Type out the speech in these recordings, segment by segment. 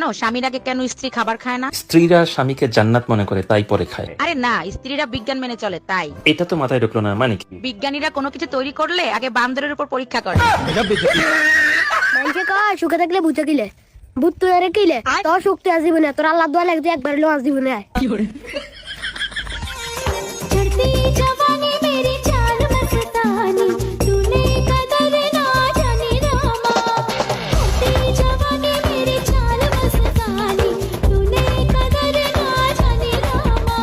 জানো স্বামীর আগে কেন স্ত্রী খাবার খায় না? স্ত্রীরা স্বামীকে জান্নাত মনে করে তাই পরে খায়। আরে না, স্ত্রীরা বিজ্ঞান মেনে চলে তাই। এটা তো মাথায় ঢুকলো না, মানে কি? বিজ্ঞানীরা কোনো কিছু তৈরি করলে আগে বান্দরের উপর পরীক্ষা করে। মানুষে কয় সুখে থাকলে ভূতে কিলে ভূত তুই আরে কিলে তোর শক্তি আজ জীবনে তোর আল্লাহ দোয়া লাগছে একবার লো আজ জীবনে আয় चढ़ती जवानी मेरी चाल मस्तानी तूने कदर ना जाने रामा चढ़ती जवानी मेरी चाल मस्तानी तूने कदर ना जाने रामा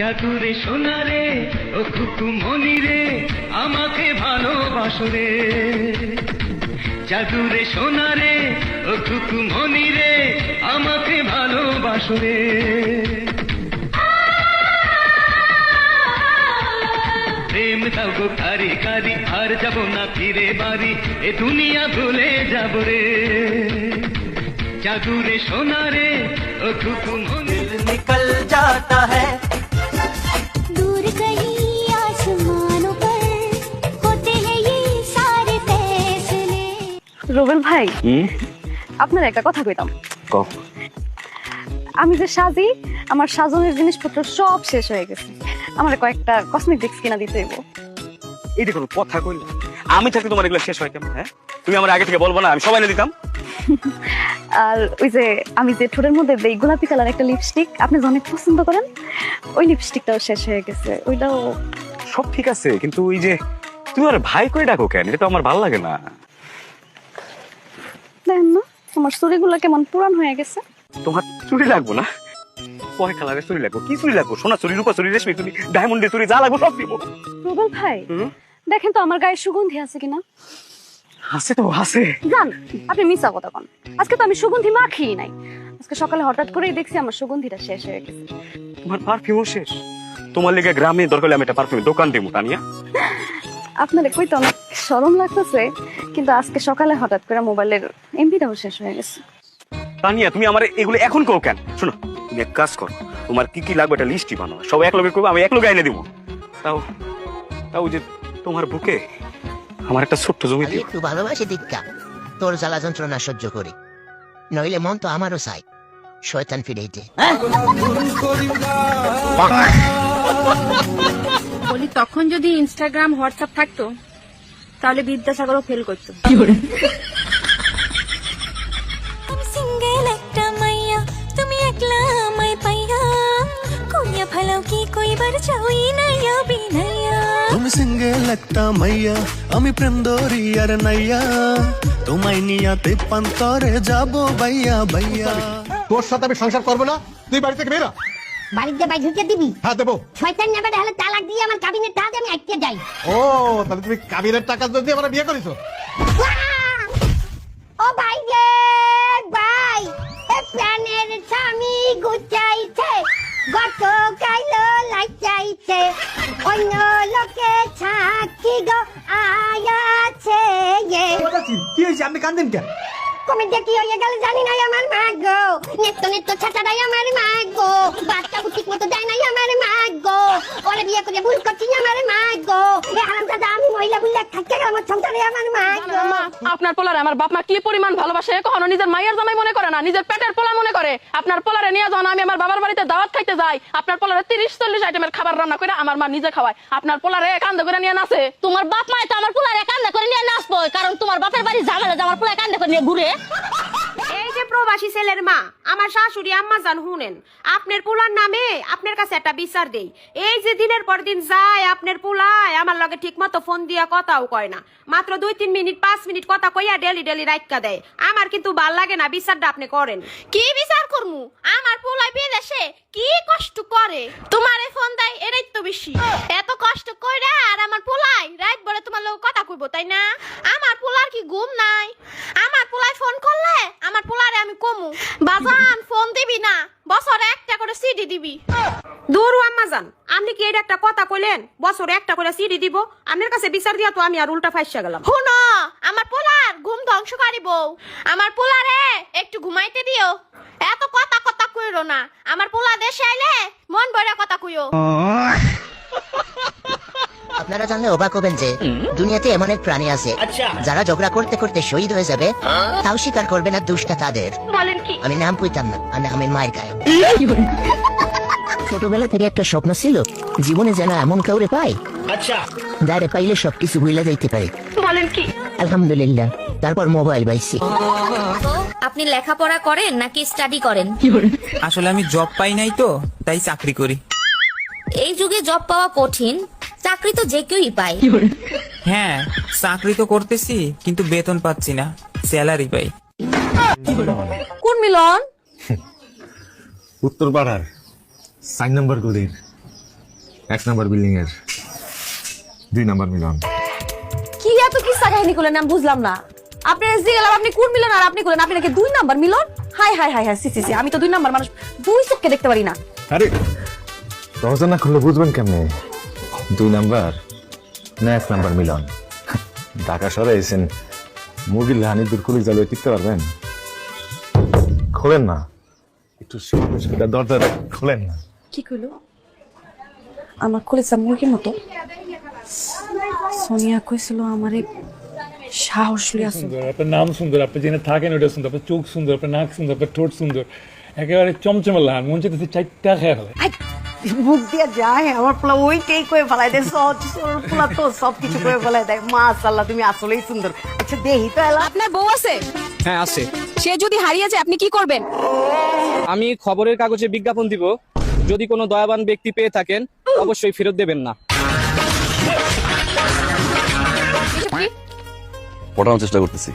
জাদুরে সোনা রে ও খুকুমনি রে আমাকে ভালোবাসো রে জাদুরে সোনা রে ও খুকুমনি রে আমাকে ভালোবাসো রে প্রেম দাও গো কারি কারি আর যাব না ফিরে বাড়ি এ দুনিয়া ভুলে যাব রে জাদুরে সোনা রে ও খুকুমনি निकल जाता है दूर कहीं आसमानों पर होते हैं ये सारे फैसले রুবেল ভাই আপনার একটা কথা কইতাম। আমি যে সাজি আমার সাজনের জিনিসপত্র সব শেষ হয়ে গেছে, আমার কয়েকটা কসমেটিক্স কিনা দিতে হইব। এই দেখো কথা কইল আমি থাকতে তোমার এগুলো শেষ হয় কেমন? হ্যাঁ তুমি আমার আগে থেকে বলবো না, আমি সবাই এনে দিতাম। আর ওই যে আমি যে ঠোঁটের মধ্যে দেই গোলাপি কালার একটা লিপস্টিক আপনি যে অনেক পছন্দ করেন, ওই লিপস্টিকটাও শেষ হয়ে গেছে, ওইটাও। সব ঠিক আছে কিন্তু ওই যে তুমি আমার ভাই করে ডাকো কেন? এটা তো আমার ভালো লাগে না। দেখেন না আমার চুড়িগুলো কেমন পুরান হয়ে গেছে। তোমার চুরি লাগবো না, কয় কালারের চুরি লাগবো? কি চুরি লাগবো? সোনা চুরি, রূপা চুরি, রেশমি চুরি, ডায়মন্ডের চুরি, যা লাগবো সব দিব। রুবেল ভাই দেখেন তো আমার গায়ে সুগন্ধি আছে কিনা। আছে তো আছে। জান আপনি মিছা কথা কন, আজকে তো আমি সুগন্ধি মাখিই নাই। আজকে সকালে হঠাৎ করেই দেখছি আমার সুগন্ধিটা শেষ হয়ে গেছে। তোমার পারফিউমও শেষ? তোমার লেগে গ্রামে দরকার হলে আমি একটা পারফিউমের দোকান দিব তানিয়া। আপনারে কইতে অনেক শরম লাগতেছে, কিন্তু আজকে সকালে হঠাৎ করে মোবাইলের এমবিটাও শেষ হয়ে গেছে। তানিয়া তুমি আমার এগুলো এখন কও কেন? শোনো তুমি এক কাজ করো, তোমার কি কি লাগবে একটা লিস্টই বানাও, সব এক লগে করবো, আমি এক লগে এনে দিব। তাও তাও যে তোমার বুকে আমার একটা ছোট্ট জমি দিও। একটু ভালোবাসি দীক্ষা তোর জ্বালা যন্ত্রণা সহ্য করি, নইলে মন তো আমারও চাই শয়তান ফিরেইতে। বলি তখন যদি ইনস্টাগ্রাম হোয়াটসঅ্যাপ থাকতো তাহলে বিদ্যাসাগরও ফেল করতো। हम सिंगल একটা মাইয়া তুমি একলা আমায় পাইয়া কোনিয়া ভালো কি কই বার চাই না বিনাইয়া তুমি সিঙ্গেল একটা মাইয়া আমি প্রেম দরি আর নাইয়া তোমায় নিয়াতে পান্তরে যাব বাইয়া বাইয়া। তোর সাথে আমি সংসার করবো না, তুই বাড়ি থেকে বেরো। বাড়িতে বাই ঢুকে দিবি? হ্যাঁ দেবো। শয়তান নেবে হলে তালাক দিয়ে আমার কাবিনের টাকা আমি আটকে যাই। ও তাহলে তুমি কাবিনের টাকা দিয়ে আমরা বিয়ে করেছো? ও ভাই রে ভাই, এ প্রাণের স্বামী গুচাইছে গত কাইলো লাইচাইছে অন্য লোকে ছাকি গো আয়াছে। কি হয়েছে? আপনি কান্দেন কেন? কমেন্টে কি হয়ে গেল জানি না আমার মা গো, নেত্য নেত্য ছাটাই আমার মা গো, বাচ্চা ঠিক মতো দেয় নাই আমার মা গো, ওরে বিয়ে করে ভুল করছি আমার মা গো, এ হারামজাদা আমি মহিলা বুল্লা থাকতে গেল আমার সংসারে আমার মা গো। আপনার পোলারে আমার বাপ মা কি পরিমাণ ভালোবাসে কখনো নিজের মায়ের জামাই মনে করে না, নিজের পেটের পোলা মনে করে। আপনার পোলারে নিয়ে যখন আমি আমার বাবার বাড়িতে দাওয়াত খাইতে যাই, আপনার পোলারে 30-40 আইটেমের খাবার রান্না করে আমার মা নিজে খাওয়ায়। আপনার পোলারে কান্দে করে নিয়ে নাচে। তোমার বাপ মা তো আমার পোলারে কান্দা করে নিয়ে নাচবো, কারণ তোমার বাপের বাড়ি ঝামেলা আমার পোলা কান্দা করে নিয়ে ঘুরে। এই যে প্রবাসী ছেলের মা, আমার শাশুড়ি আম্মা জান শুনেন, আপনার পোলার নামে আপনার কাছে একটা বিচার দেই। এই যে দিনের পর দিন যায় আপনার পোলায় আমার লগে ঠিক মতো ফোন দিয়া কথাও কয় না, মাত্র 2-3 মিনিট 5 মিনিট কথা কইয়া ডেলি রাইকা দেয়। আমার কিন্তু ভাল লাগে না, বিচারটা আপনি করেন। কি বিচার করমু? আমার পোলাই বিদেশে কি কষ্ট করে তোমারে ফোন দেয়, এটাই তো বেশি। এত কষ্ট কইরা আর আমার পোলাই রাত বলে তোমার লগে কথা কইব, তাই না? আমার পোলার কি ঘুম নাই? আমার পোলাই ফোন করলে আমার পোলারে আমি কমু, বাজান ফোন দিবি না, বছরে একটা করে সিডি দিবি। দূরু আম্মা জান, আপনি কি এটা একটা কথা কইলেন বছরে একটা করে সিডি দিব? আপনার কাছে বিচার দিয়া তো আমি আর উল্টা ফাইসা গেলাম। শুনো, আমার পোলার ঘুম ধ্বংস করিব, আমার পোলারে একটু ঘুমাইতে দিও। এত কথা কইরো না, আমার পোলা দেশে আইলে মন ভরে কথা কইও। আপনারা জানলে অবাক হবেন যে দুনিয়াতে এমন এক প্রাণী আছে যারা ঝগড়া করতে করতে শহীদ হয়ে যাবে, তাও স্বীকার করবে না দুষ্টা তাদের। বলেন কি? আমি নাম কইতাম না, আমি মায়ের গায়ে। ছোটবেলা থেকে একটা স্বপ্ন ছিল, জীবনে যেন এমন কাউরে পাই যারে পাইলে সবকিছু ভুলে যাইতে পারি। বলেন কি? আলহামদুলিল্লাহ, তারপর মোবাইল পাইছি। আপনি লেখাপড়া করেন নাকি স্টাডি করেন? আসলে আমি জব পাই নাই তো, তাই চাকরি করি। এই যুগে জব পাওয়া কঠিন, চাকরি তো যে কেউই পায়। হ্যাঁ, চাকরি তো করতেছি কিন্তু বেতন পাচ্ছি না, স্যালারি পাই। কোন মিলন? উত্তর পাড়ার 4 নম্বর গলির 1 নম্বর বিল্ডিং এর 2 নম্বর মিলন। কি এত কিসা কাহিনী করলেন আমি বুঝলাম না। আপনি এসে গেলাম, আপনি কোন মিলন আর আপনি করলেন আপনি নাকি 2 number Milan? Hi hi hi hi, সি আমি তো 2 নাম্বার মানুষ, 2 চোখে দেখতে পারি না। আরে দরজা না খুললে বুঝবেন কেমনে 2 নাম্বার না 1 নাম্বার মিলন? ঢাকা শহরে এসেছেন, মুরগির লাহানি দূর করে যাবে, টিকতে পারবেন? খোলেন না একটু, দরজা খোলেন না। কি কইলো? আমার কলেজা মুরগির মতো? সোনিয়া কইছিল আমারে সাহস লিয়া। আপনার নাম সুন্দর, আপনি যেখানে থাকেন ওটা সুন্দর, আপনার চোখ সুন্দর, আপনার নাক সুন্দর, আপনার ঠোঁট সুন্দর, একেবারে চমচমে লাহান, মন চাইতেছে 4টা খেয়ে ফেলে। মুখ দিয়ে যায় আমার পোলা ওইটাই করে ফেলাই দেয়, পোলা তো সবকিছু করে ফেলাই দেয়। মাশাআল্লাহ, তুমি আসলেই সুন্দর। আচ্ছা দেহি তো এলা। আপনার বউ আছে? হ্যাঁ আছে। সে যদি হারিয়ে যায় আপনি কি করবেন? আমি খবরের কাগজে বিজ্ঞাপন দিব, যদি কোনো দয়াবান ব্যক্তি পেয়ে থাকেন অবশ্যই ফেরত দেবেন না। পড়ানোর চেষ্টা করতেছি,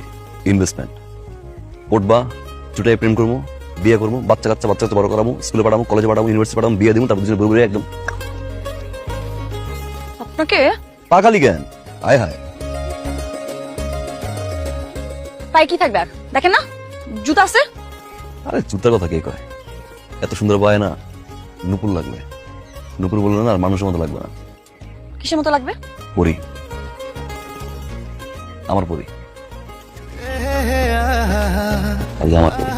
ইনভেস্টমেন্ট পড়বা, চুটাই প্রেম করবো, বিয়ে করবো, বাচ্চা কাচ্চা বড় করাবো, স্কুলে পাঠাবো, কলেজে পাঠাবো, ইউনিভার্সিটি পাঠাবো, বিয়ে দিব, তারপর বই একদম। আপনাকে পাখালি জ্ঞান, আয় হায়। পাই কি থাকবে আর? দেখেন না জুতা আছে। আরে জুতার কথা কে কয়? এত সুন্দর পায় না, নুপুর লাগবে। নুপুর বললে না আর মানুষের মতো লাগবে না। কিসের মতো লাগবে? পরি, আমার পরি, আমার পরি।